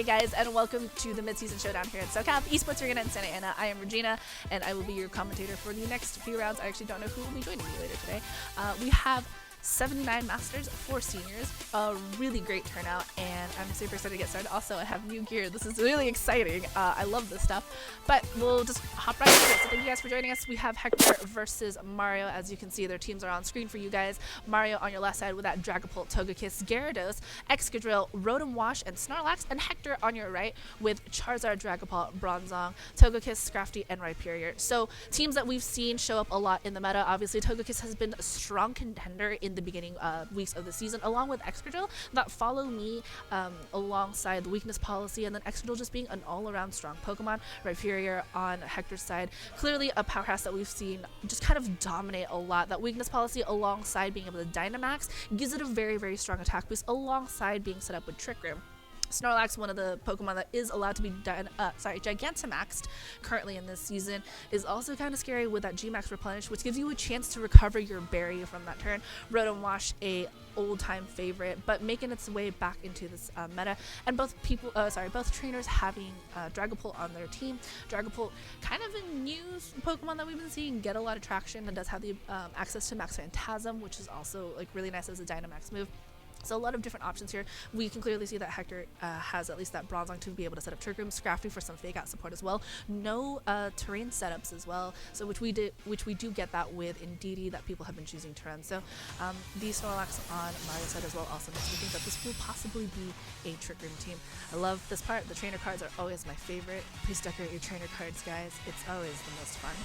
guys, and welcome to the Midseason Showdown here at SoCal Esports Arena in Santa Ana. I am Regina, and I will be your commentator for the next few rounds. I actually don't know who will be joining me later today. We have 79 Masters, 4 Seniors, a really great turnout, and I'm super excited to get started. Also, I have new gear. This is really exciting. I love this stuff, but we'll just hop right into it. So thank you guys for joining us. We have Hector versus Mario. As you can see, their teams are on screen for you guys. Mario on your left side with that Dragapult, Togekiss, Gyarados, Excadrill, Rotom Wash, and Snorlax, and Hector on your right with Charizard, Dragapult, Bronzong, Togekiss, Scrafty, and Rhyperior. So teams that we've seen show up a lot in the meta. Obviously, Togekiss has been a strong contender in the beginning weeks of the season, along with Excadrill that follow me alongside the weakness policy, and then Excadrill just being an all-around strong Pokemon. Rhyperior on Hector's side, clearly a powerhouse that we've seen just kind of dominate a lot. That weakness policy alongside being able to Dynamax gives it a very, very strong attack boost alongside being set up with Trick Room. Snorlax, one of the Pokemon that is allowed to be Gigantamaxed currently in this season, is also kind of scary with that Gmax Replenish, which gives you a chance to recover your berry from that turn. Rotom Wash, a old-time favorite, but making its way back into this meta, and both trainers having Dragapult on their team. Dragapult, kind of a new Pokemon that we've been seeing get a lot of traction, and does have the access to Max Phantasm, which is also like really nice as a Dynamax move. So a lot of different options here. We can clearly see that Hector has at least that Bronzong to be able to set up Trick Room, Scrafty for some fake out support as well. No terrain setups as well, so which we do get that with Indeedee that people have been choosing to run. So the Snorlax on Mario's side as well also makes me think that this will possibly be a Trick Room team. I love this part. The trainer cards are always my favorite. Please decorate your trainer cards, guys. It's always the most fun.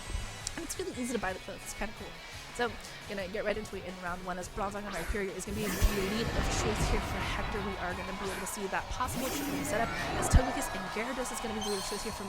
And it's really easy to buy the clothes. It's kind of cool. So, gonna get right into it in round one, as Bronzong and Rhyperior is gonna be the lead of choice here for Hector. We are gonna be able to see that possible Trick Room setup, as Togekiss and Gyarados is gonna be the lead of choice here from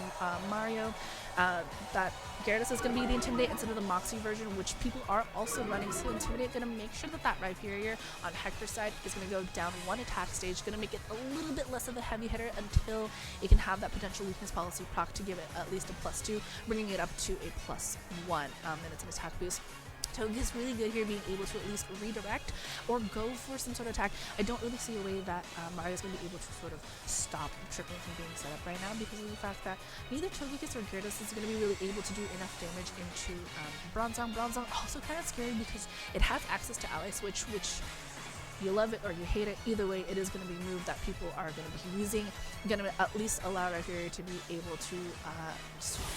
Mario. That Gyarados is gonna be the Intimidate instead of the Moxie version, which people are also running. So Intimidate gonna make sure that that Rhyperior on Hector's side is gonna go down one attack stage, gonna make it a little bit less of a heavy hitter until it can have that potential weakness policy proc to give it at least a +2, bringing it up to a +1 in its attack boost. Togekiss really good here, being able to at least redirect or go for some sort of attack. I don't really see a way that Mario's going to be able to sort of stop Trick Room from being set up right now, because of the fact that neither Togekiss or Gyarados is going to be really able to do enough damage into Bronzong. Bronzong also kind of scary because it has access to Ally Switch, which you love it or you hate it. Either way, it is going to be a move that people are going to be using. Going to at least allow Rhyperior to be able to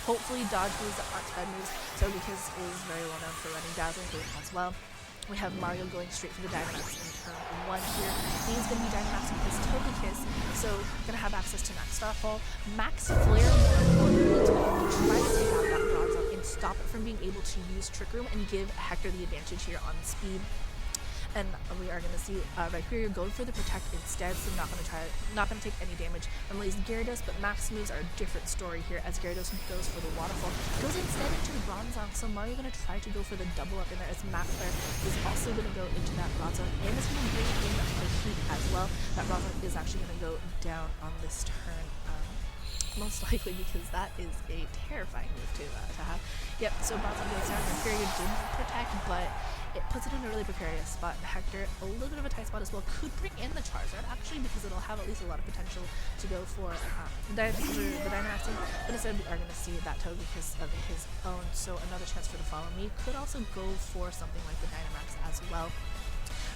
hopefully dodge moves that aren't bad moves. Togekiss is very well known for running Dazzling Gleam as well. We have Mario going straight for the Dynamax in turn 1 here. He's going to be Dynamaxing his Togekiss, so going to have access to Max Starfall, Max Flare, more importantly, to try to take out that Bronzong and stop it from being able to use Trick Room and give Hector the advantage here on speed. And we are going to see Rhyperior going for the Protect instead, so not going to take any damage from at least Gyarados, but Max moves are a different story here, as Gyarados goes for the Waterfall, goes instead into the Bronzong, so Mario going to try to go for the double up in there, as Max Flare is also going to go into that Bronzong, and is going to bring in the heat as well. That Bronzong is actually going to go down on this turn, most likely because that is a terrifying move to have. Yep, so Bronzong goes down, Rhyperior didn't protect, but it puts it in a really precarious spot. Hector, a little bit of a tight spot as well, could bring in the Charizard, actually, because it'll have at least a lot of potential to go for the Dynamax, but instead we are going to see that Togekiss of his own, so another chance for the Follow Me. Could also go for something like the Dynamax as well.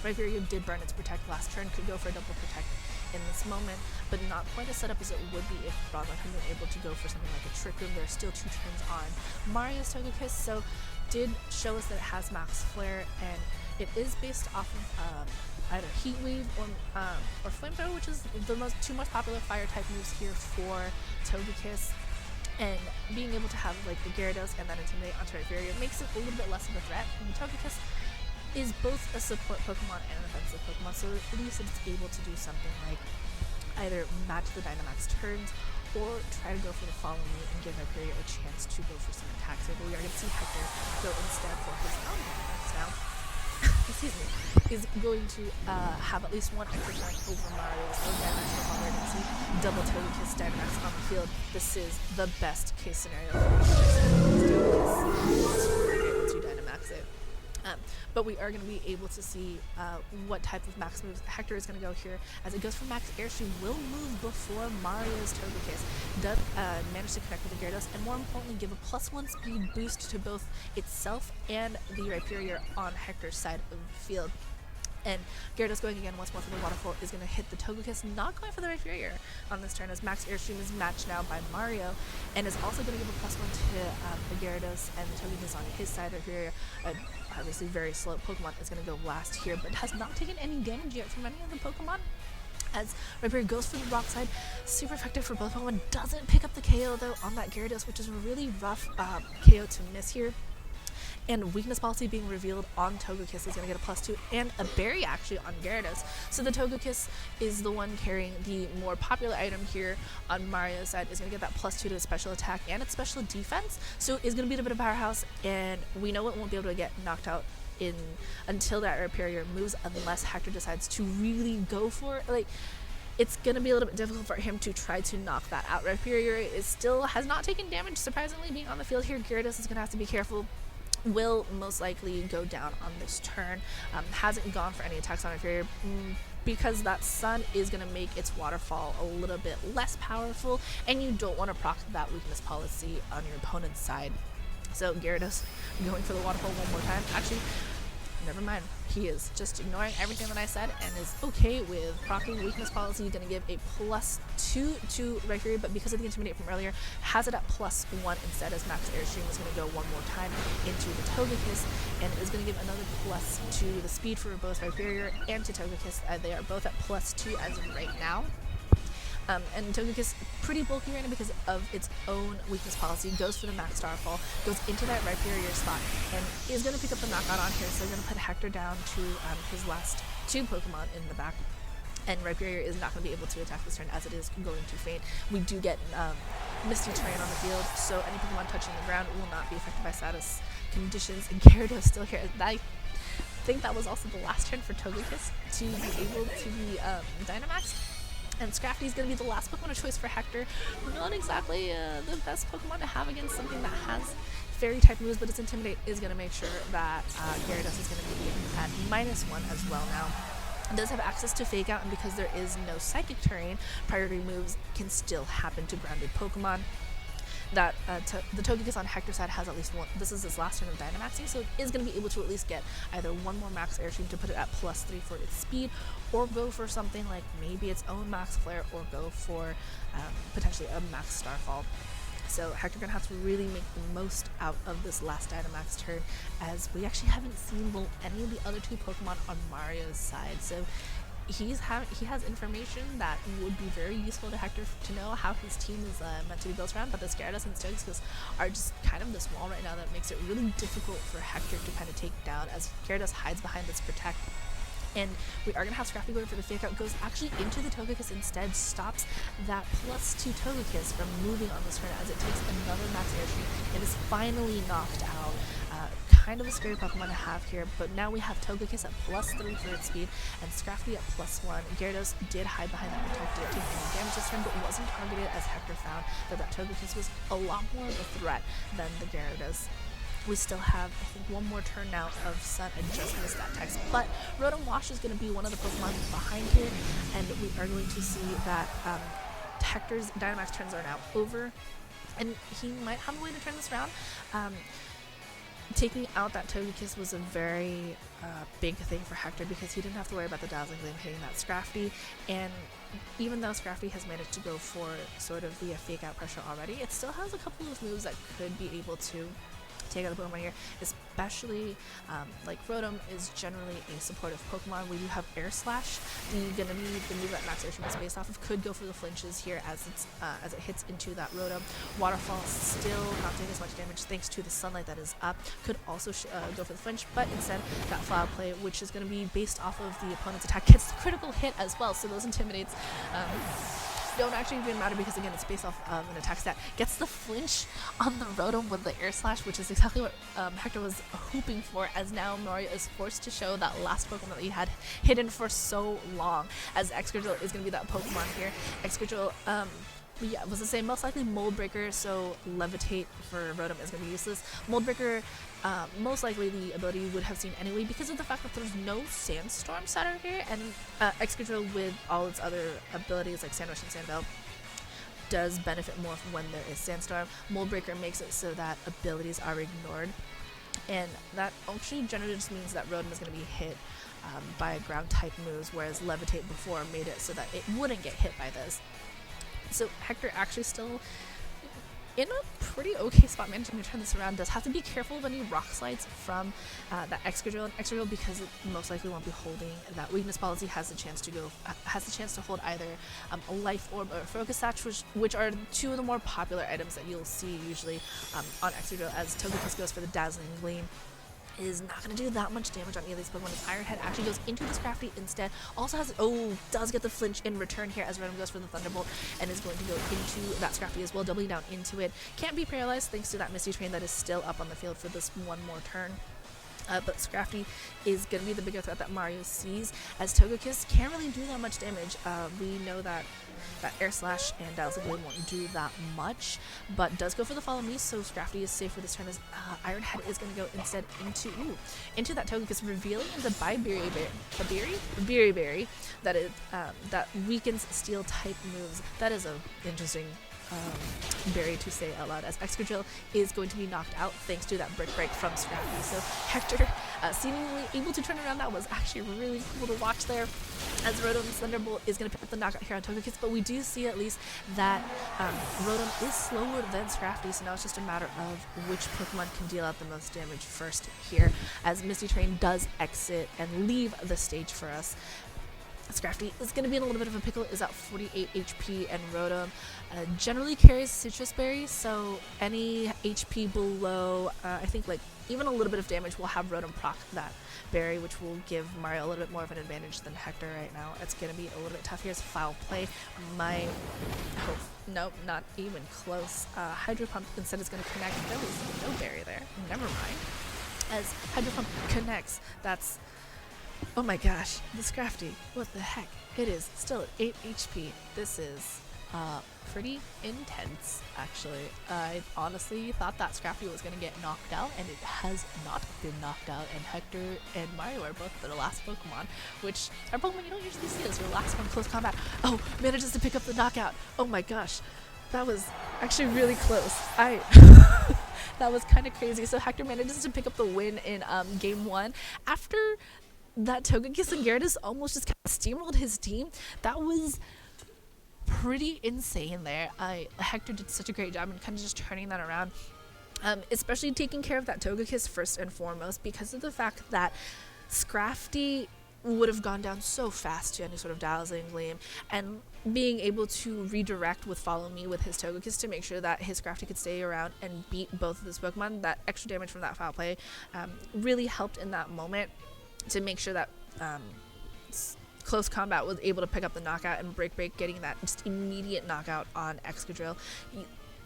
Rhyperior did burn its Protect last turn, could go for a double Protect in this moment, but not quite as set up as it would be if Bronzong had been able to go for something like a Trick Room. There's still 2 turns on Mario's Togekiss, so did show us that it has Max Flare, and it is based off of either Heat Wave or Flamethrower, which is the two most popular fire type moves here for Togekiss. And being able to have like the Gyarados and then Intimidate onto Rhyperior makes it a little bit less of a threat. And Togekiss is both a support Pokemon and an offensive Pokemon, so at least it's able to do something like either match the Dynamax turns or try to go for the Follow Me and give Rhyperior a chance to go for some attacks here. But we are going to see Hector go instead for his own Dynamax now. Excuse me. Is going to have at least one extra turn over Mario's own Dynamax. We're going to see double Togekiss Dynamax on the field. This is the best case scenario for Togekiss. We're able to Dynamax it. but we are going to be able to see what type of max moves Hector is going to go here, as it goes for max airstream, will move before Mario's Togekiss does manage to connect with the Gyarados, and more importantly give a +1 speed boost to both itself and the Rhyperior on Hector's side of the field. And Gyarados going again once more for the waterfall is going to hit the Togekiss, not going for the Rhyperior on this turn, as max airstream is matched now by Mario, and is also going to give a +1 to the Gyarados, and the Togekiss on his side. Rhyperior, obviously very slow Pokemon, is going to go last here, but has not taken any damage yet from any of the Pokemon. As Rhyperior goes for the rock side, super effective for both Pokemon, doesn't pick up the KO though on that Gyarados, which is a really rough KO to miss here. And weakness policy being revealed on Togekiss is going to get a +2, and a berry actually on Gyarados. So the Togekiss is the one carrying the more popular item here on Mario's side, is going to get that +2 to its special attack and its special defense. So it's going to be a bit of a powerhouse, and we know it won't be able to get knocked out until that Rhyperior moves, unless Hector decides to really go for it. Like, it's going to be a little bit difficult for him to try to knock that out. Rhyperior has not taken damage, surprisingly, being on the field here. Gyarados is going to have to be careful. Will most likely go down on this turn. Hasn't gone for any attacks on Rhyperior because that Sun is going to make its waterfall a little bit less powerful, and you don't want to proc that weakness policy on your opponent's side. So Gyarados going for the waterfall one more time. Actually, never mind. He is just ignoring everything that I said and is okay with proccing weakness policy. Going to give a +2 to Rhyperior, but because of the Intimidate from earlier, has it at +1 instead, as max airstream is going to go one more time into the Togekiss, and is going to give another +2 to the speed for both Rhyperior and to Togekiss. They are both at +2 as of right now. And Togekiss pretty bulky right now because of its own weakness policy, goes for the max starfall, goes into that Rhyperior spot, and is going to pick up the knockout on here, so they're going to put Hector down to his last 2 Pokemon in the back. And Rhyperior is not going to be able to attack this turn, as it is going to faint. We do get Misty Terrain on the field, so any Pokemon touching the ground will not be affected by status conditions, and Gyarados still here. I think that was also the last turn for Togekiss to be able to be Dynamax. And Scrafty is going to be the last Pokemon of choice for Hector. Not exactly the best Pokemon to have against something that has fairy type moves, but its Intimidate is going to make sure that Gyarados is going to be at -1 as well now. It does have access to Fake Out, and because there is no Psychic Terrain, priority moves can still happen to grounded Pokemon. That the Togekiss on Hector's side has at least one. This is his last turn of Dynamaxing, so it is going to be able to at least get either one more max airstream to put it at +3 for its speed, or go for something like maybe its own max flare, or go for potentially a max starfall. So Hector going to have to really make the most out of this last Dynamax turn, as we actually haven't seen any of the other 2 Pokemon on Mario's side. So he has information that would be very useful to Hector to know how his team is meant to be built around, but the Gyarados and Togekiss are just kind of this wall right now that makes it really difficult for Hector to kind of take down, as Gyarados hides behind this Protect. And we are going to have Scrafty going for the Fake Out, goes actually into the Togekiss instead, stops that +2 Togekiss from moving on this turn, as it takes another max airstream and is finally knocked out. Kind of a scary Pokemon to have here, but now we have Togekiss at +3 for its speed, and Scrafty at +1. Gyarados did hide behind that Protect, didn't take any damage this turn, but wasn't targeted, as Hector found that Togekiss was a lot more of a threat than the Gyarados. We still have, I think, one more turn now of Sun. I just missed that text, but Rotom Wash is going to be one of the Pokemon behind here, and we are going to see that Hector's Dynamax turns are now over, and he might have a way to turn this around. Taking out that Togekiss was a very big thing for Hector, because he didn't have to worry about the Dazzling Gleam hitting that Scrafty, and even though Scrafty has managed to go for sort of the Fake Out pressure already, it still has a couple of moves that could be able to take out the Pokemon here, especially like Rotom is generally a supportive Pokemon. We do have Air Slash. You're gonna need the move that Max Airstream is based off of. Could go for the flinches here as it hits into that Rotom. Waterfall still not doing as much damage thanks to the sunlight that is up. Could also go for the flinch, but instead that Flower Play, which is going to be based off of the opponent's attack, gets the critical hit as well. So those Intimidates don't actually even matter, because again it's based off of an attack stat. Gets the flinch on the Rotom with the Air Slash, which is exactly what Hector was hoping for, as now Mario is forced to show that last Pokemon that he had hidden for so long, as Excadrill is going to be that Pokemon here. Excadrill But yeah, it was the same. Most likely Mold Breaker, so Levitate for Rotom is going to be useless. Mold Breaker, most likely the ability would have seen anyway because of the fact that there's no Sandstorm Saturn here, and Excadrill with all its other abilities like Sandwich and Sandbell does benefit more from when there is Sandstorm. Mold Breaker makes it so that abilities are ignored, and that actually generally just means that Rotom is going to be hit by ground type moves, whereas Levitate before made it so that it wouldn't get hit by this. So Hector actually still in a pretty okay spot managing to turn this around. Does have to be careful of any rock slides from that Excadrill, and Excadrill, because it most likely won't be holding that weakness policy, has the chance to hold either a Life Orb or a Focus Sash, which are two of the more popular items that you'll see usually on Excadrill, as Togekiss goes for the Dazzling Gleam. Is not going to do that much damage on either of these Pokemon. His Iron Head actually goes into the Scrafty instead. Also has, does get the flinch in return here as Rotom goes for the Thunderbolt and is going to go into that Scrafty as well, doubling down into it. Can't be paralyzed thanks to that Misty Train that is still up on the field for this one more turn. But Scrafty is going to be the bigger threat that Mario sees, as Togekiss can't really do that much damage. We know that Air Slash and Dazzling Gleam won't do that much, but does go for the Follow Me, so Scrafty is safe for this turn, as Iron Head is going to go instead into that Togekiss, revealing the Berry Berry that weakens Steel type moves. That is a interesting berry to say out loud, as Excadrill is going to be knocked out thanks to that Brick Break from Scrafty. So Hector seemingly able to turn around. That was actually really cool to watch there, as Rotom's Thunderbolt is going to pick up the knockout here on Togekiss, but we do see at least that Rotom is slower than Scrafty, so now it's just a matter of which Pokemon can deal out the most damage first here, as Misty Train does exit and leave the stage for us. Scrafty is going to be in a little bit of a pickle, is at 48 HP, and Rotom generally carries Citrus Berry, so any HP below, I think like even a little bit of damage will have Rotom proc that berry, which will give Mario a little bit more of an advantage than Hector right now. It's going to be a little bit tough. Here's Foul Play. Nope, not even close. Hydro Pump instead is going to connect. There was no berry there. Never mind. As Hydro Pump connects, that's... oh my gosh, the Scrafty, what the heck? It is still at 8 HP. This is pretty intense, actually. I honestly thought that Scrafty was going to get knocked out, and it has not been knocked out, and Hector and Mario are both the last Pokemon, which are Pokemon you don't usually see as your last one close combat. Oh, manages to pick up the knockout. Oh my gosh, that was actually really close. That was kind of crazy. So Hector manages to pick up the win in game 1 after that Togekiss and Gyarados almost just kind of steamrolled his team. That was pretty insane there. Hector did such a great job in kind of just turning that around, especially taking care of that Togekiss first and foremost, because of the fact that Scrafty would have gone down so fast to any sort of Dazzling Gleam, and being able to redirect with Follow Me with his Togekiss to make sure that his Scrafty could stay around and beat both of his Pokemon. That extra damage from that Foul Play really helped in that moment to make sure that close combat was able to pick up the knockout, and Break getting that just immediate knockout on Excadrill.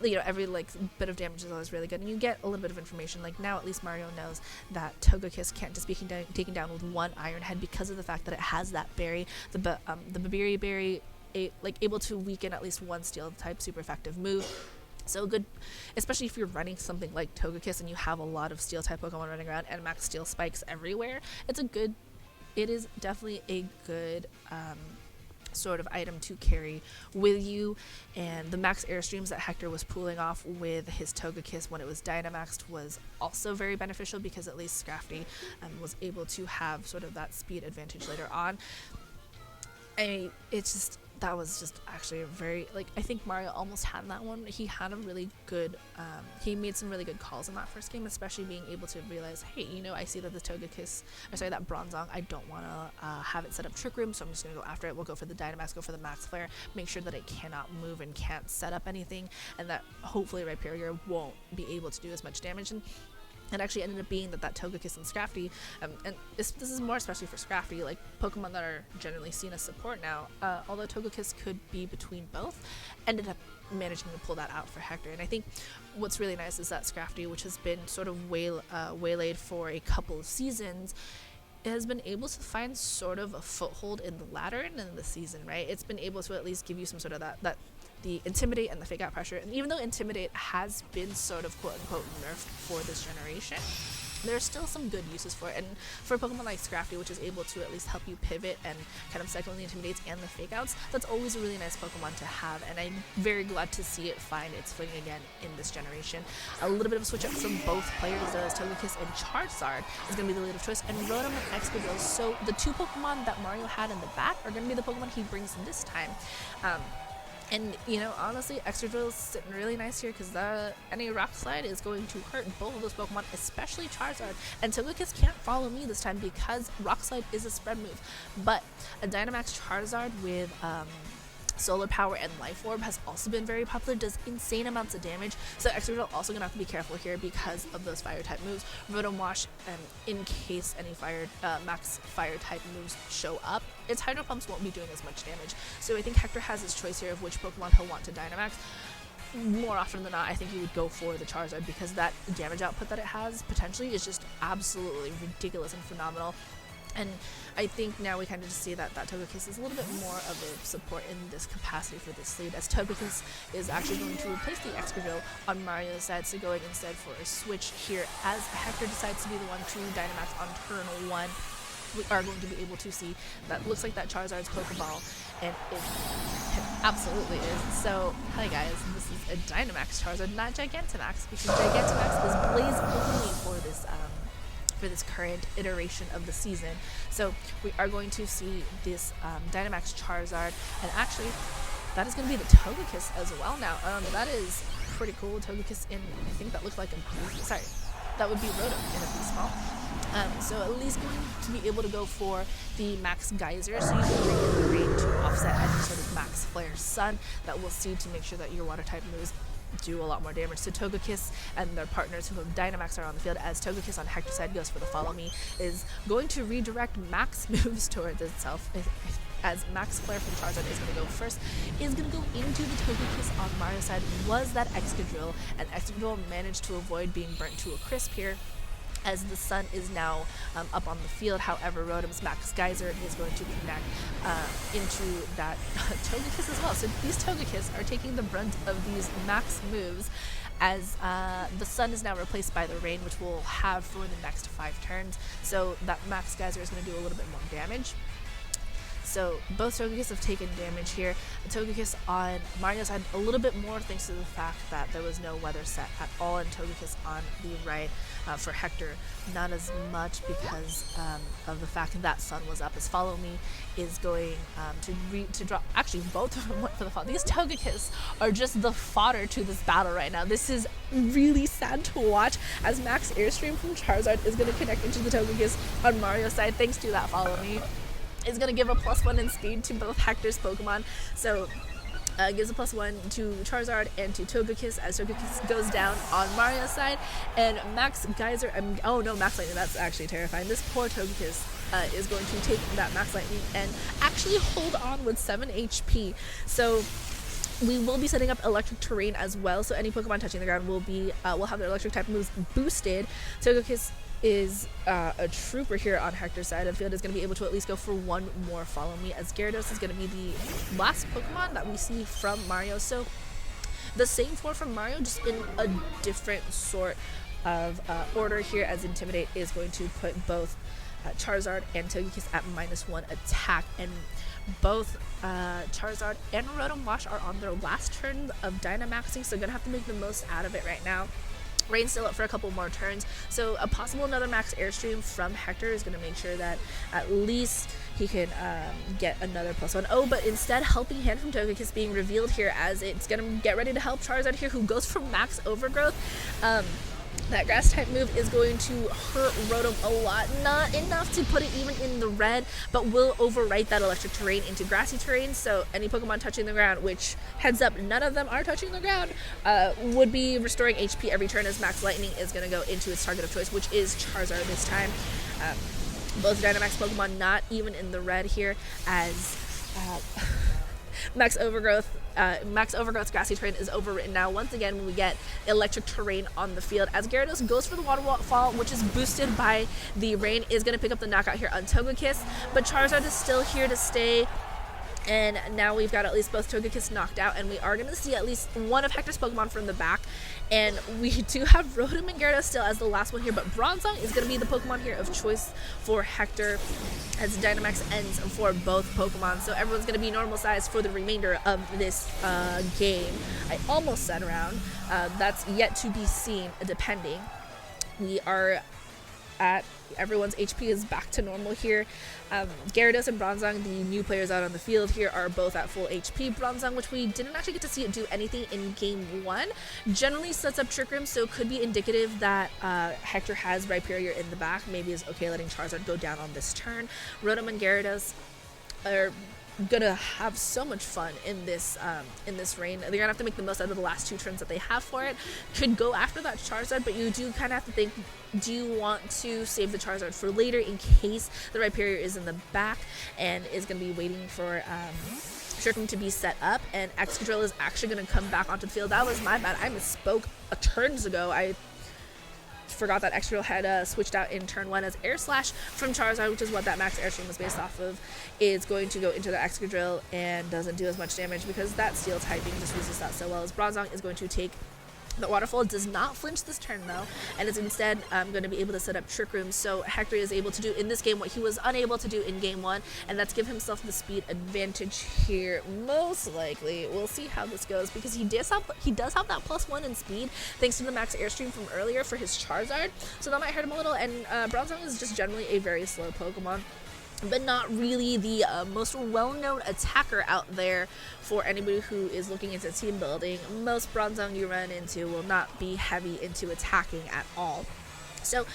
You know, every bit of damage is always really good, and you get a little bit of information. Like now, at least Mario knows that Togekiss can't just be taken down with one Iron Head because of the fact that it has that berry, the Berry, able to weaken at least one Steel type super effective move. So good, especially if you're running something like Togekiss and you have a lot of Steel type Pokemon running around and max Steel spikes everywhere. It is definitely a good sort of item to carry with you. And the max Airstreams that Hector was pulling off with his Togekiss when it was Dynamaxed was also very beneficial, because at least Scrafty was able to have sort of that speed advantage later on. That was just actually a very, I think Mario almost had that one. He had a really good, he made some really good calls in that first game, especially being able to realize, hey, I see that the that Bronzong, I don't want to have it set up Trick Room, so I'm just going to go after it. We'll go for the Dynamax, go for the Max Flare, make sure that it cannot move and can't set up anything, and that hopefully Rhyperior won't be able to do as much damage. And it actually ended up being that Togekiss and Scrafty, and this is more especially for Scrafty, Pokemon that are generally seen as support now, although Togekiss could be between both, ended up managing to pull that out for Hector. And I think what's really nice is that Scrafty, which has been sort of waylaid for a couple of seasons, has been able to find sort of a foothold in the latter end of the season, right? It's been able to at least give you some sort of that the Intimidate and the Fake Out Pressure. And even though Intimidate has been sort of quote-unquote nerfed for this generation, there's still some good uses for it. And for Pokemon like Scrafty, which is able to at least help you pivot and kind of cycle the Intimidates and the Fake Outs, that's always a really nice Pokemon to have, and I'm very glad to see it find its footing again in this generation. A little bit of a switch up from both players, though, as Togekiss and Charizard is going to be the lead of choice, and Rotom and Excadrill. So the two Pokemon that Mario had in the back are going to be the Pokemon he brings in this time. And, you know, honestly, Excadrill is sitting really nice here because any Rock Slide is going to hurt both of those Pokemon, especially Charizard. And Togekiss can't follow me this time because Rock Slide is a spread move. But a Dynamax Charizard with Solar Power and Life Orb has also been very popular, does insane amounts of damage, so Excadrill also gonna have to be careful here because of those fire type moves. Rotom Wash, in case any max fire type moves show up, its Hydro Pumps won't be doing as much damage. So I think Hector has his choice here of which Pokemon he'll want to Dynamax. More often than not, I think he would go for the Charizard because that damage output that it has potentially is just absolutely ridiculous and phenomenal. And I think now we kind of just see that Togekiss is a little bit more of a support in this capacity for this lead, as Togekiss is actually going to replace the Excadrill on Mario's side, so going instead for a switch here as Hector decides to be the one to Dynamax on turn 1. We are going to be able to see that looks like that Charizard's Pokeball, and it absolutely is. So, hi guys, this is a Dynamax Charizard, not Gigantamax, because Gigantamax is Blaze only for this current iteration of the season. So we are going to see this Dynamax Charizard, and actually that is going to be the Togekiss as well now. That is pretty cool. Togekiss in, I think that looked like that would be Rotom in a small. So at least going to be able to go for the Max Geyser, so you can bring in the rain to offset any sort of Max Flare Sun that we'll see to make sure that your water type moves do a lot more damage. So Togekiss and their partners who have Dynamax are on the field, as Togekiss on Hector's side goes for the Follow Me, is going to redirect Max moves towards itself, as Max Flare from Charizard is going to go first, is going to go into the Togekiss on Mario's side, was that Excadrill, and Excadrill managed to avoid being burnt to a crisp here, as the sun is now up on the field. However, Rotom's Max Geyser is going to connect into that Togekiss as well. So these Togekiss are taking the brunt of these max moves, as the sun is now replaced by the rain, which we'll have for the next 5 turns. So that Max Geyser is going to do a little bit more damage. So both Togekiss have taken damage here. The Togekiss on Mario's side a little bit more thanks to the fact that there was no weather set at all, and Togekiss on the right for Hector not as much because of the fact that sun was up, as Follow Me is going to drop. Actually, both of them went for the fall. These Togekiss are just the fodder to this battle right now. This is really sad to watch, as Max Airstream from Charizard is going to connect into the Togekiss on Mario's side thanks to that Follow Me. Is going to give a +1 in speed to both Hector's Pokemon, so gives a +1 to Charizard and to Togekiss, as Togekiss goes down on Mario's side, and Max Geyser, oh no, Max Lightning, that's actually terrifying. This poor Togekiss is going to take that Max Lightning and actually hold on with 7 HP, so we will be setting up Electric Terrain as well, so any Pokemon touching the ground will have their Electric type moves boosted. Togekiss is a trooper here on Hector's side of the field, is going to be able to at least go for one more Follow Me, as Gyarados is going to be the last Pokemon that we see from Mario. So the same 4 from Mario, just in a different sort of order here, as Intimidate is going to put both Charizard and Togekiss at -1 attack, and both Charizard and Rotom Wash are on their last turn of Dynamaxing, so going to have to make the most out of it right now. Rain's still up for a couple more turns, so a possible another Max Airstream from Hector is going to make sure that at least he can get another +1. Oh, but instead, Helping Hand from Togekiss being revealed here, as it's going to get ready to help Charizard here, who goes for Max Overgrowth. That grass type move is going to hurt Rotom a lot. Not enough to put it even in the red, but will overwrite that Electric Terrain into grassy terrain. So any Pokemon touching the ground, which, heads up, none of them are touching the ground, would be restoring HP every turn, as Max Lightning is going to go into its target of choice, which is Charizard this time. Both Dynamax Pokemon not even in the red here, as Max Overgrowth's grassy terrain is overwritten now. Once again, when we get Electric Terrain on the field, as Gyarados goes for the Waterfall, which is boosted by the rain, is going to pick up the knockout here on Togekiss, but Charizard is still here to stay, And now we've got at least both Togekiss knocked out, and we are going to see at least one of Hector's Pokemon from the back. And we do have Rotom and Gyarados still as the last one here, but Bronzong is going to be the Pokemon here of choice for Hector as Dynamax ends for both Pokemon. So everyone's going to be normal size for the remainder of this game. I almost said round. That's yet to be seen, depending. We are at everyone's HP is back to normal here. Gyarados and Bronzong, the new players out on the field here, are both at full HP. Bronzong, which we didn't actually get to see it do anything in game 1, generally sets up Trick Room, so it could be indicative that Hector has Rhyperior in the back. Maybe is okay letting Charizard go down on this turn. Rotom and Gyarados are gonna have so much fun in this rain. They're gonna have to make the most out of the last 2 turns that they have for it. Could go after that Charizard, but you do kind of have to think, do you want to save the Charizard for later in case the Rhyperior is in the back and is gonna be waiting for Trick Room to be set up, and Excadrill is actually gonna come back onto the field. That was my bad. I misspoke turns ago. I forgot that Excadrill had switched out in turn 1 as Air Slash from Charizard, which is what that max Airstream was based off of, is going to go into the Excadrill and doesn't do as much damage because that Steel typing just resists that so well. As Bronzong is going to take the Waterfall, does not flinch this turn though, and is instead going to be able to set up Trick Room. So Hector is able to do in this game what he was unable to do in game 1, and that's give himself the speed advantage here. Most likely, we'll see how this goes because he does have that +1 in speed thanks to the max Airstream from earlier for his Charizard. So that might hurt him a little. And Bronzong is just generally a very slow Pokemon, but not really the most well-known attacker out there for anybody who is looking into team building. Most Bronzong you run into will not be heavy into attacking at all. So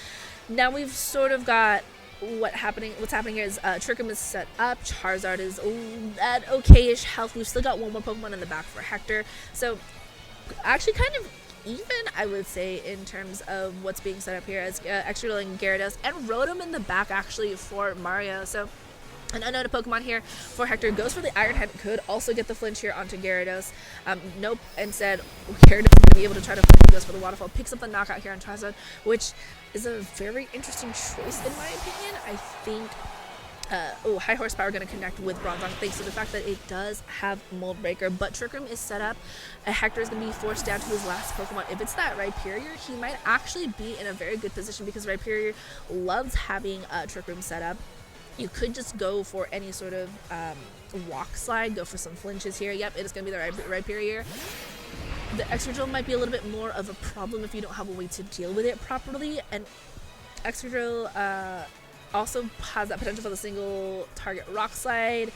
now we've sort of got what's happening here is Trick Room is set up. Charizard is at okay-ish health. We've still got one more Pokemon in the back for Hector. So actually kind of even, I would say, in terms of what's being set up here as Excadrill and Gyarados and Rotom in the back actually for Mario. So an unknown Pokemon here for Hector goes for the Iron Head, could also get the flinch here onto Gyarados. Nope, instead Gyarados is going to be able to try to flinch. He goes for the Waterfall, picks up the knockout here on Charizard, which is a very interesting choice in my opinion. I think High Horsepower going to connect with Bronzong thanks to the fact that it does have Mold Breaker, but Trick Room is set up. Hector is going to be forced down to his last Pokemon. If it's that Rhyperior, he might actually be in a very good position because Rhyperior loves having Trick Room set up. You could just go for any sort of walk slide, go for some flinches here. Yep, it is going to be the Rhyperior. The Excadrill might be a little bit more of a problem if you don't have a way to deal with it properly, and Excadrill also has that potential for the single target rock slide.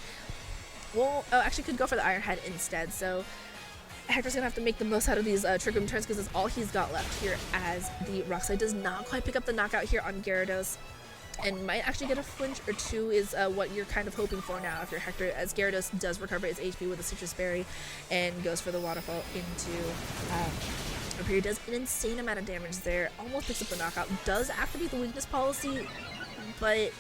Well, actually could go for the Iron Head instead. So Hector's gonna have to make the most out of these Trick Room turns because that's all he's got left here, as the rock slide does not quite pick up the knockout here on Gyarados, and might actually get a flinch or 2 is what you're kind of hoping for now if you're Hector, as Gyarados does recover his HP with a Citrus Berry and goes for the Waterfall into Rhyperior. Does an insane amount of damage there, almost picks up the knockout, does activate the weakness policy, but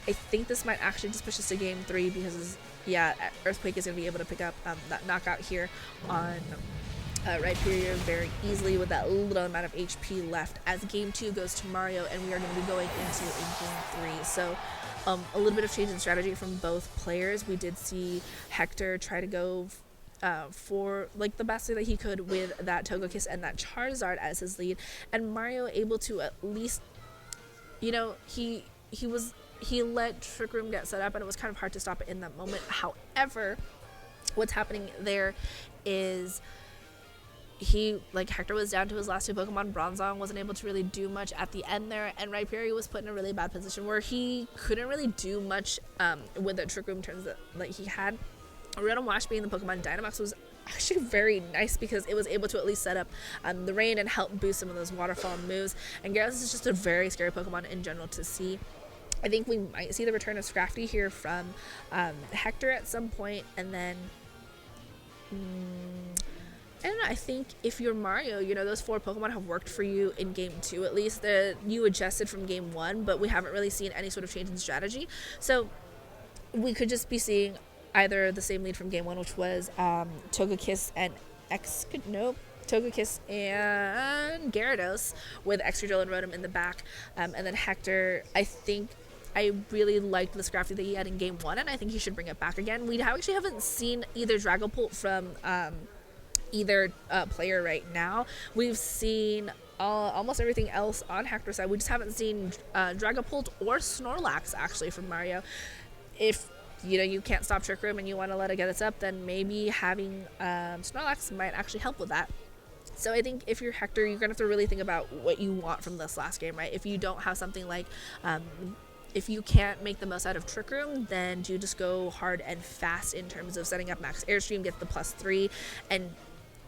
I think this might actually just push us to game 3 because, yeah, Earthquake is going to be able to pick up that knockout here on Rhyperior very easily with that little amount of HP left, as game 2 goes to Mario and we are going to be going into game 3. So a little bit of change in strategy from both players. We did see Hector try to go for like the best way that he could with that Togekiss and that Charizard as his lead, and Mario able to at least, you know, he let Trick Room get set up and it was kind of hard to stop it in that moment. However, what's happening there is Hector was down to his last 2 Pokemon. Bronzong wasn't able to really do much at the end there, and Rhyperior was put in a really bad position where he couldn't really do much with the Trick Room turns that he had. Rotom Wash being the Pokemon Dynamax was actually very nice because it was able to at least set up the rain and help boost some of those waterfall moves. And Gyarados is just a very scary Pokemon in general to see. I think we might see the return of Scrafty here from Hector at some point, and then I don't know, I think if you're Mario, you know, those 4 Pokemon have worked for you in game 2 at least. You adjusted from game 1, but we haven't really seen any sort of change in strategy. So we could just be seeing either the same lead from game 1, which was Togekiss and Togekiss and Gyarados with Excadrill and Rotom in the back, and then Hector, I think I really liked the Scrafty that he had in game 1, and I think he should bring it back again. We actually haven't seen either Dragapult from either player right now. We've seen almost everything else on Hector's side. We just haven't seen Dragapult or Snorlax actually from Mario. If you can't stop Trick Room and you want to let it get its up, then maybe having Snorlax might actually help with that. So I think if you're Hector, you're going to have to really think about what you want from this last game, right? If you don't have something like, if you can't make the most out of Trick Room, then do just go hard and fast in terms of setting up Max Airstream, get the +3, and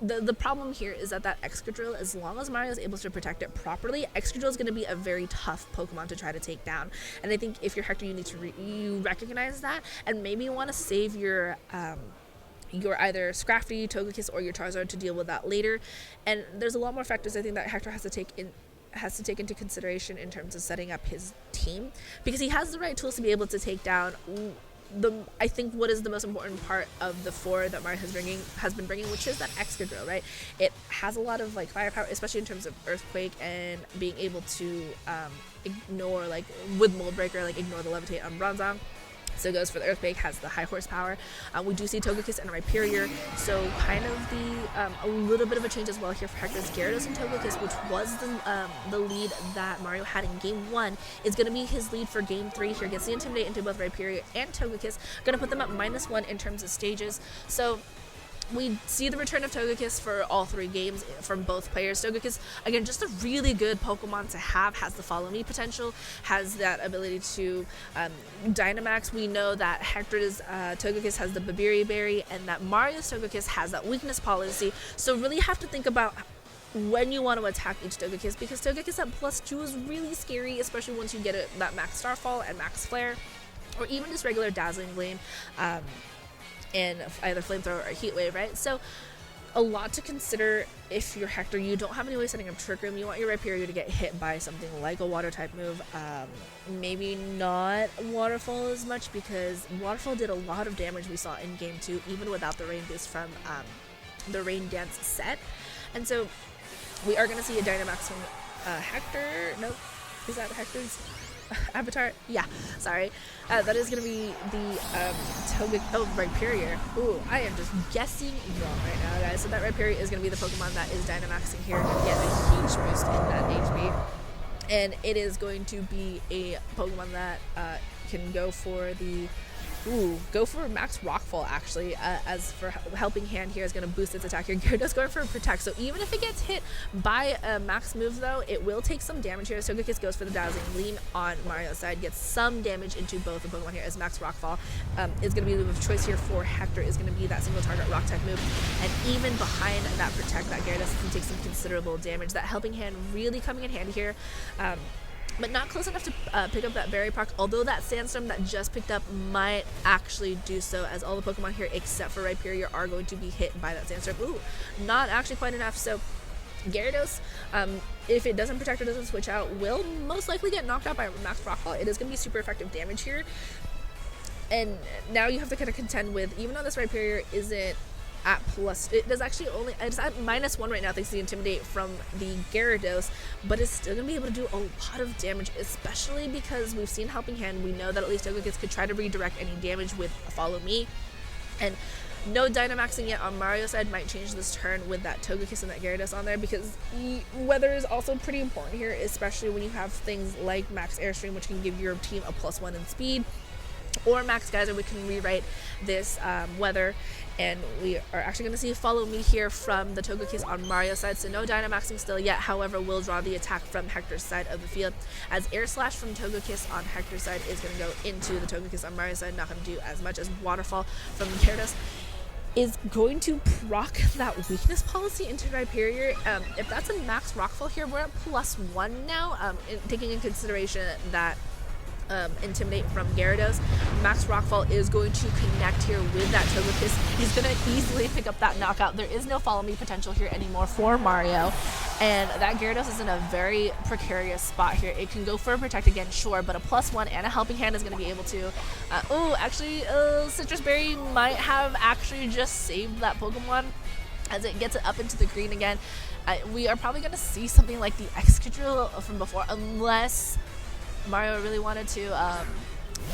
the problem here is that Excadrill, as long as Mario is able to protect it properly, Excadrill is going to be a very tough Pokemon to try to take down. And I think if you're Hector, you need to you recognize that, and maybe you want to save your either Scrafty, Togekiss, or your Charizard to deal with that later. And there's a lot more factors I think that Hector has to take into consideration in terms of setting up his team, because he has the right tools to be able to take down I think what is the most important part of the 4 that Mario has been bringing, which is that Excadrill, right? It has a lot of like firepower, especially in terms of Earthquake and being able to ignore, like with Mold Breaker, like ignore the Levitate on Bronzong. So it goes for the Earthquake, has the high horsepower. We do see Togekiss and Rhyperior, so kind of a little bit of a change as well here for Hector's Gyarados and Togekiss, which was the lead that Mario had in game 1, is going to be his lead for game 3 here. Gets the Intimidate into both Rhyperior and Togekiss, going to put them at -1 in terms of stages. So we see the return of Togekiss for all 3 games from both players. Togekiss, again, just a really good Pokemon to have, has the Follow Me potential, has that ability to Dynamax. We know that Hector's Togekiss has the Babiri Berry, and that Mario's Togekiss has that weakness policy. So really have to think about when you want to attack each Togekiss, because Togekiss at +2 is really scary, especially once you get that Max Starfall and Max Flare, or even just regular Dazzling Gleam. And either Flamethrower or Heat Wave, right? So a lot to consider if you're Hector. You don't have any way of setting up Trick Room. You want your Rhyperior to get hit by something like a Water type move. Maybe not Waterfall as much, because Waterfall did a lot of damage we saw in game 2, even without the Rain Boost from the Rain Dance set. And so we are going to see a Dynamax from Hector. Nope. Is that Hector's avatar? Yeah, sorry. That is going to be the Rhyperior. Ooh, I am just guessing wrong right now, guys. So that Rhyperior is going to be the Pokemon that is Dynamaxing here, going to get a huge boost in that HP. And it is going to be a Pokemon that can go for Max Rockfall, actually, as for Helping Hand here is going to boost its attack here. Gyarados going for Protect, so even if it gets hit by a Max move, though, it will take some damage here. Togekiss goes for the Dazzling Gleam on Mario's side, gets some damage into both the Pokemon here, as Max Rockfall is going to be the move of choice here for Hector, is going to be that single target Rock type move. And even behind that Protect, that Gyarados can take some considerable damage. That Helping Hand really coming in handy here. But not close enough to pick up that Berry Park, although that Sandstorm that just picked up might actually do so, as all the Pokemon here except for Rhyperior are going to be hit by that Sandstorm. Ooh, not actually quite enough. So Gyarados, if it doesn't protect or doesn't switch out, will most likely get knocked out by Max Rockfall. It is going to be super effective damage here. And now you have to kind of contend with, even though this Rhyperior isn't at it's at -1 right now thanks to the Intimidate from the Gyarados, but it's still gonna be able to do a lot of damage, especially because we've seen Helping Hand. We know that at least Togekiss could try to redirect any damage with Follow Me, and no Dynamaxing yet on Mario's side might change this turn with that Togekiss and that Gyarados on there, because weather is also pretty important here, especially when you have things like Max Airstream, which can give your team a +1 in speed, or Max Geyser, we can rewrite this weather. And we are actually going to see Follow Me here from the Togekiss on Mario's side, so no Dynamaxing still yet. However, we'll draw the attack from Hector's side of the field, as Air Slash from Togekiss on Hector's side is going to go into the Togekiss on Mario's side, not going to do as much as Waterfall from Gyarados is going to proc that weakness policy into Rhyperior. If that's a Max Rockfall here, we're at +1 now, taking into consideration that Intimidate from Gyarados. Max Rockfall is going to connect here with that Togekiss. He's going to easily pick up that knockout. There is no Follow Me potential here anymore for Mario, and that Gyarados is in a very precarious spot here. It can go for a Protect again, sure, but a +1 and a Helping Hand is going to be able to Citrus Berry might have actually just saved that Pokemon as it gets it up into the green again. We are probably going to see something like the Excadrill from before, unless Mario really wanted to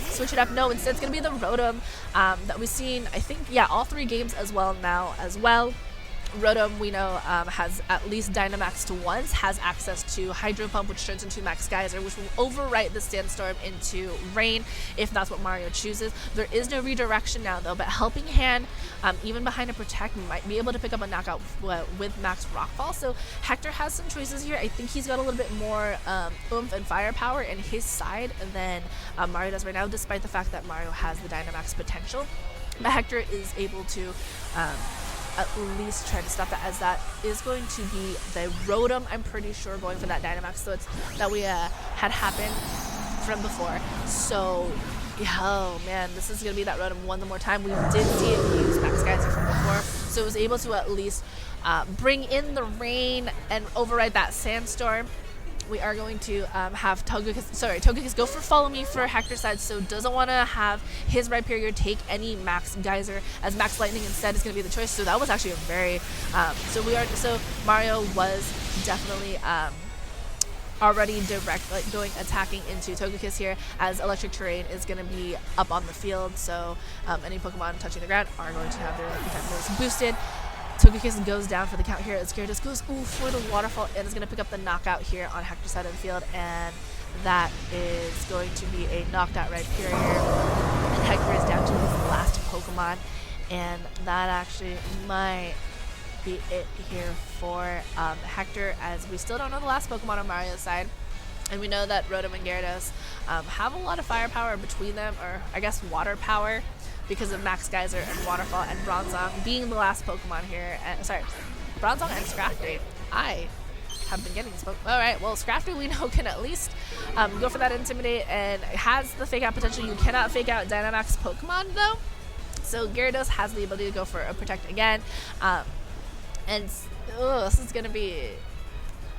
switch it up. No, instead it's going to be the Rotom that we've seen, I think, yeah, all 3 games as well now as well. Rotom, we know, has at least Dynamax to once, has access to Hydro Pump, which turns into Max Geyser, which will overwrite the Sandstorm into Rain, if that's what Mario chooses. There is no redirection now, though, but Helping Hand, even behind a Protect, might be able to pick up a knockout with Max Rockfall. So Hector has some choices here. I think he's got a little bit more oomph and firepower in his side than Mario does right now, despite the fact that Mario has the Dynamax potential. But Hector is able to at least try to stop that, as that is going to be the Rotom, I'm pretty sure, going for that Dynamax. So it's that we had happened from before. So, oh man, this is going to be that Rotom one more time. We did see it use Max Geyser from before, so it was able to at least bring in the Rain and override that Sandstorm. We are going to have Togekiss go for Follow Me for Hector's side, so doesn't want to have his Rhyperior take any Max Geyser, as Max Lightning instead is going to be the choice. So that was actually a very so Mario was definitely already attacking into Togekiss here, as Electric Terrain is going to be up on the field, so any Pokemon touching the ground are going to have their defenses boosted. Togekiss goes down for the count here as Gyarados goes for the Waterfall and is going to pick up the knockout here on Hector's side of the field, and that is going to be a knocked out Rhyperior, and Hector is down to his last Pokemon, and that actually might be it here for Hector, as we still don't know the last Pokemon on Mario's side. And we know that Rotom and Gyarados have a lot of firepower between them, or I guess water power, because of Max Geyser and Waterfall, and Bronzong being the last Pokemon here. Bronzong and Scrafty. I have been getting this Pokemon. Alright, well, Scrafty we know can at least go for that Intimidate and has the Fake Out potential. You cannot Fake Out Dynamax Pokemon, though. So Gyarados has the ability to go for a Protect again. This is going to be...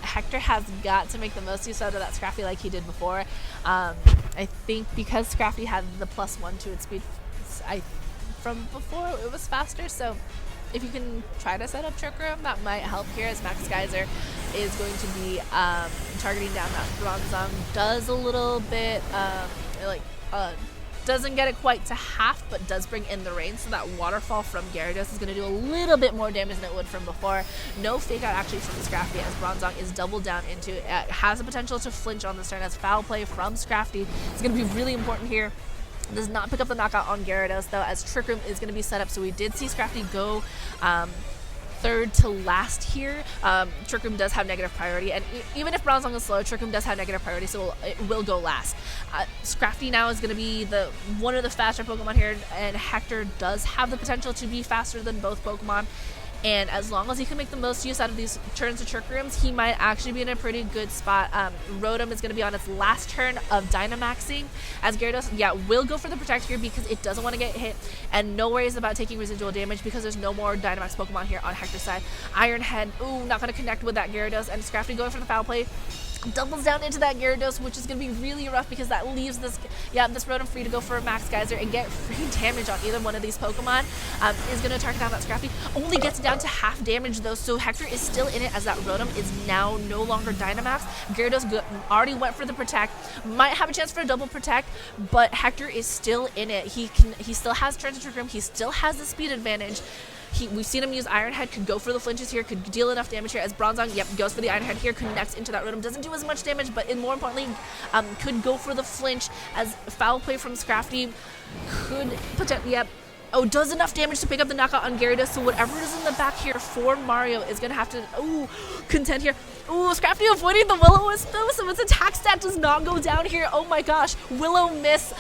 Hector has got to make the most use out of that Scrafty like he did before. I think because Scrafty had the +1 to its speed from before, it was faster, so if you can try to set up Trick Room, that might help here, as Max Geyser is going to be targeting down that Bronzong. Does a little bit, doesn't get it quite to half, but does bring in the Rain, so that Waterfall from Gyarados is going to do a little bit more damage than it would from before. No Fake Out actually from Scrafty, as Bronzong is doubled down into it. Has the potential to flinch on this turn, as Foul Play from Scrafty is going to be really important here. Does not pick up the knockout on Gyarados, though, as Trick Room is going to be set up. So we did see Scrafty go third to last here. Trick Room does have negative priority, and even if Bronzong is slow, Trick Room does have negative priority, so it will go last. Scrafty now is going to be one of the faster Pokemon here, and Hector does have the potential to be faster than both Pokemon. And as long as he can make the most use out of these turns of Trick Rooms, he might actually be in a pretty good spot. Rotom is going to be on its last turn of Dynamaxing, as Gyarados, will go for the Protect here because it doesn't want to get hit, and no worries about taking residual damage because there's no more Dynamax Pokemon here on Hector's side. Iron Head, not going to connect with that Gyarados, and Scrafty going for the Foul Play. Doubles down into that Gyarados, which is going to be really rough because that leaves this Rotom free to go for a Max Geyser and get free damage on either one of these Pokemon. Is going to target down that Scrafty. Only gets down to half damage, though, so Hector is still in it, as that Rotom is now no longer Dynamax. Gyarados already went for the Protect. Might have a chance for a double Protect, but Hector is still in it. He still has turns to Trick Room. He still has the speed advantage. We've seen him use Iron Head, could go for the flinches here, could deal enough damage here, as Bronzong, goes for the Iron Head here, connects into that Rotom, doesn't do as much damage, but more importantly, could go for the flinch, as Foul Play from Scrafty could potentially, does enough damage to pick up the knockout on Gyarados, so whatever is in the back here for Mario is going to have to, contend here. Scrafty avoiding the Will-O-Wisp, though, so its attack stat does not go down here. Oh my gosh, Will-O-Miss,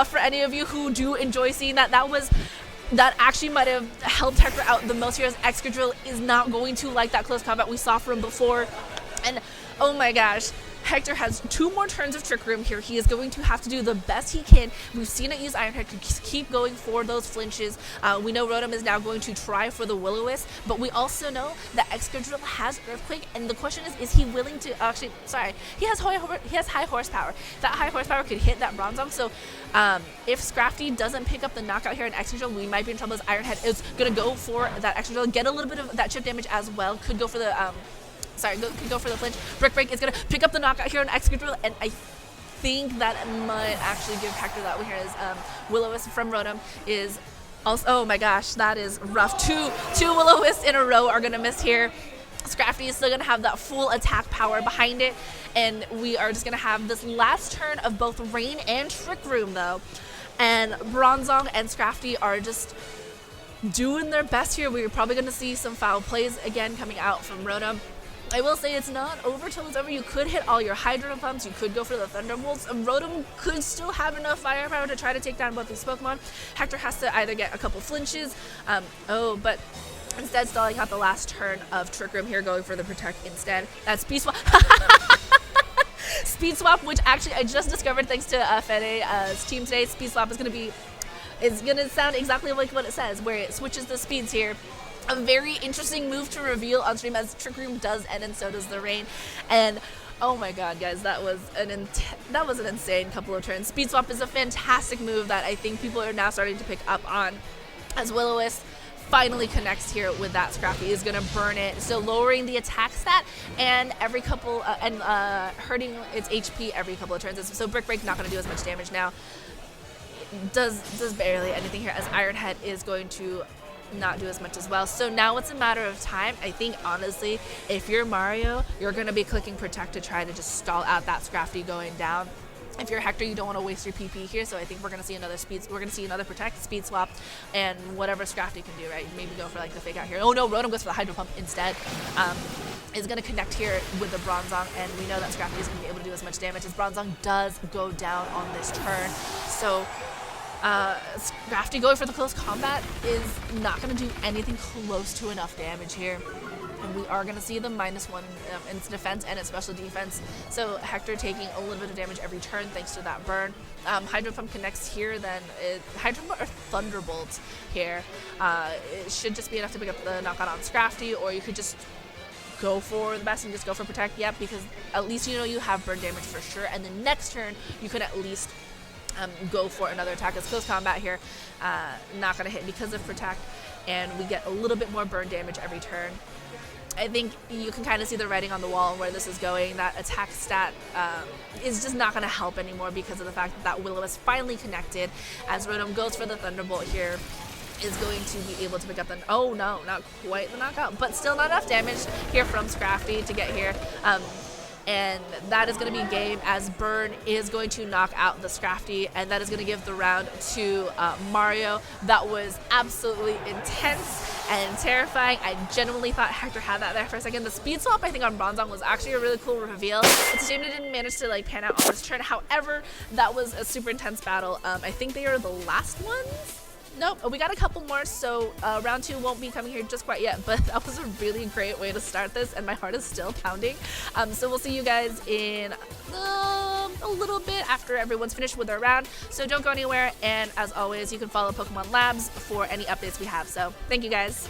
for any of you who do enjoy seeing that, that actually might have helped Hector out the most here, as Excadrill is not going to like that close combat we saw from before. And oh my gosh, Hector has 2 more turns of Trick Room here. He is going to have to do the best he can. We've seen it use Iron Head to keep going for those flinches. We know Rotom is now going to try for the Will-O-Wisp, but we also know that Excadrill has Earthquake, and the question is he willing to he has high horsepower. That high horsepower could hit that Bronzong, so if Scrafty doesn't pick up the knockout here in Excadrill, we might be in trouble, as Iron Head is going to go for that Excadrill, get a little bit of that chip damage as well, could go for the could go for the flinch. Brick Break is going to pick up the knockout here on Excadrill, and I think that might actually give Hector that one here is Will-O-Wisp from Rotom is also, oh my gosh, that is rough. Two Will-O-Wisps in a row are gonna miss here. Scrafty is still gonna have that full attack power behind it, and we are just gonna have this last turn of both Rain and Trick Room though. And Bronzong and Scrafty are just doing their best here. We're probably going to see some foul plays again coming out from Rotom. I will say it's not over till it's over. You could hit all your Hydro Pumps. You could go for the Thunderbolts. Rotom could still have enough firepower to try to take down both these Pokemon. Hector has to either get a couple flinches. But instead stalling out the last turn of Trick Room here, going for the Protect instead. That's Speed Swap. Speed Swap, which actually I just discovered thanks to Fede's team today. Speed Swap is going to sound exactly like what it says, where it switches the speeds here. A very interesting move to reveal on stream, as Trick Room does end and so does the Rain. And oh my god, guys, that was an insane couple of turns. Speed Swap is a fantastic move that I think people are now starting to pick up on, as Will-O-Wisp finally connects here with that Scrafty is going to burn it, so lowering the attack stat and every couple hurting its HP every couple of turns. So Brick Break not going to do as much damage now. Does barely anything here, as Iron Head is going to not do as much as well. So now it's a matter of time. I think honestly, if you're Mario, you're going to be clicking Protect to try to just stall out that Scrafty going down. If you're Hector, you don't want to waste your PP here, so I think we're going to see another Protect, Speed Swap, and whatever Scrafty can do, right? Maybe go for like the Fake Out here. Oh no, Rotom goes for the Hydro Pump instead. Is going to connect here with the Bronzong, and we know that Scrafty isn't going to be able to do as much damage as Bronzong does go down on this turn. So Scrafty going for the close combat is not going to do anything close to enough damage here. And we are going to see the -1 in its defense and its special defense. So Hector taking a little bit of damage every turn thanks to that burn. Hydro Pump connects here, then Hydro Pump or Thunderbolt here. It should just be enough to pick up the knockout on Scrafty, or you could just go for the best and just go for Protect. Yep, because at least you know you have burn damage for sure. And the next turn, you could at least go for another attack. As close combat here, not going to hit because of Protect, and we get a little bit more burn damage every turn. I think you can kind of see the writing on the wall where this is going. That attack stat is just not going to help anymore because of the fact that Will-O-Wisp finally connected. As Rotom goes for the Thunderbolt here, is going to be able to pick up the, oh no, not quite the knockout, but still not enough damage here from Scrafty to get here. And that is going to be game, as Burn is going to knock out the Scrafty, and that is going to give the round to Mario. That was absolutely intense and terrifying. I genuinely thought Hector had that there for a second. The Speed Swap, I think, on Bronzong was actually a really cool reveal. It's a shame it didn't manage to like pan out on this turn. However, that was a super intense battle. I think they are the last ones. Nope, we got a couple more, so round 2 won't be coming here just quite yet, but that was a really great way to start this, and my heart is still pounding. So we'll see you guys in a little bit after everyone's finished with their round, so don't go anywhere, and as always, you can follow Pokemon Labs for any updates we have. So thank you guys.